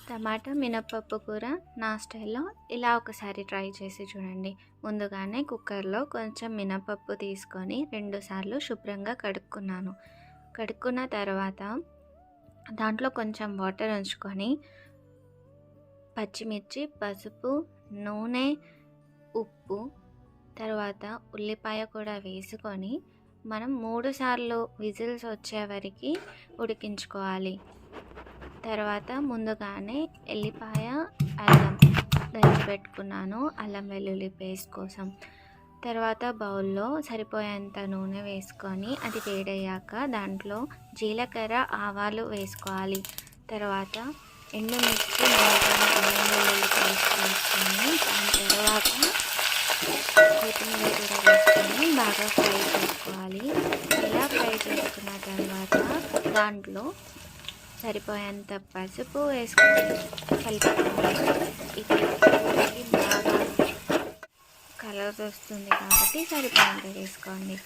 టమాటా మినపప్పు కూర నా స్టైల్లో ఇలా ఒకసారి ట్రై చేసి చూడండి. ముందుగానే కుక్కర్లో కొంచెం మినపప్పు తీసుకొని 2 సార్లు శుభ్రంగా కడుక్కున్నాను. కడుక్కున్న తర్వాత దాంట్లో కొంచెం వాటర్ ఉంచుకొని పచ్చిమిర్చి, పసుపు, నూనె, ఉప్పు, తర్వాత ఉల్లిపాయ కూడా వేసుకొని మనం 3 సార్లు విజిల్స్ వచ్చే వరకు ఉడికించుకోవాలి. తర్వాత ముందుగానే ఎల్లిపాయ, అల్లం దంచి పెట్టుకున్నాను, అల్లం వెల్లుల్లి పేస్ట్ కోసం. తర్వాత బౌల్లో సరిపోయేంత నూనె వేసుకొని అది వేడయ్యాక దాంట్లో జీలకర్ర, ఆవాలు వేసుకోవాలి. తర్వాత ఎండుమిర్చి, అల్లం వెల్లుల్లి పేస్ట్ వేసుకొని దాని తర్వాత కొత్తిమీర కూడా వేసుకొని బాగా ఫ్రై చేసుకోవాలి. ఇలా ఫ్రై చేసుకున్న తర్వాత దాంట్లో సరిపోయేంత పసుపు వేసుకొని కలుపుకోవాలి. ఇది బాగా కలర్ వస్తుంది కాబట్టి సరిపోయేంత వేసుకోండి.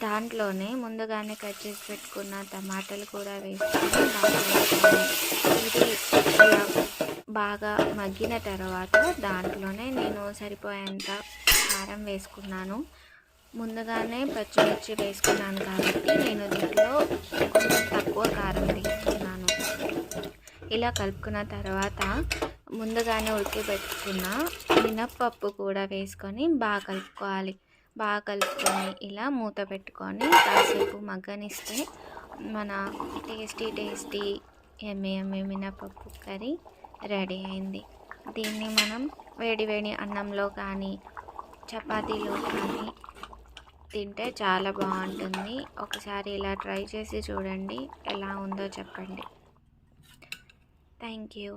దాంట్లోనే ముందుగానే కట్ చేసి పెట్టుకున్న టమాటాలు కూడా వేసుకొని బాగా వేసుకోవాలి. ఇది ఇలా బాగా మగ్గిన తర్వాత దాంట్లోనే నేను సరిపోయేంత కారం వేసుకున్నాను. ముందుగానే పచ్చిమిర్చి వేసుకున్నాను కాబట్టి నేను దీంట్లో కొంచెం తక్కువ కారం తీసుకున్నాను. ఇలా కలుపుకున్న తర్వాత ముందుగానే ఉడకబెట్టుకున్న మినప్పప్పు కూడా వేసుకొని బాగా కలుపుకోవాలి. బాగా కలుపుకొని ఇలా మూత పెట్టుకొని కాసేపు మగ్గనిస్తే మన టేస్టీ యమ్మీ మినప్పప్పు కర్రీ రెడీ అయింది. దీన్ని మనం వేడి అన్నంలో కానీ చపాతీలో కానీ తింటే చాలా బాగుంటుంది. ఒకసారి ఇలా ట్రై చేసి చూడండి, ఎలా ఉందో చెప్పండి. Thank you.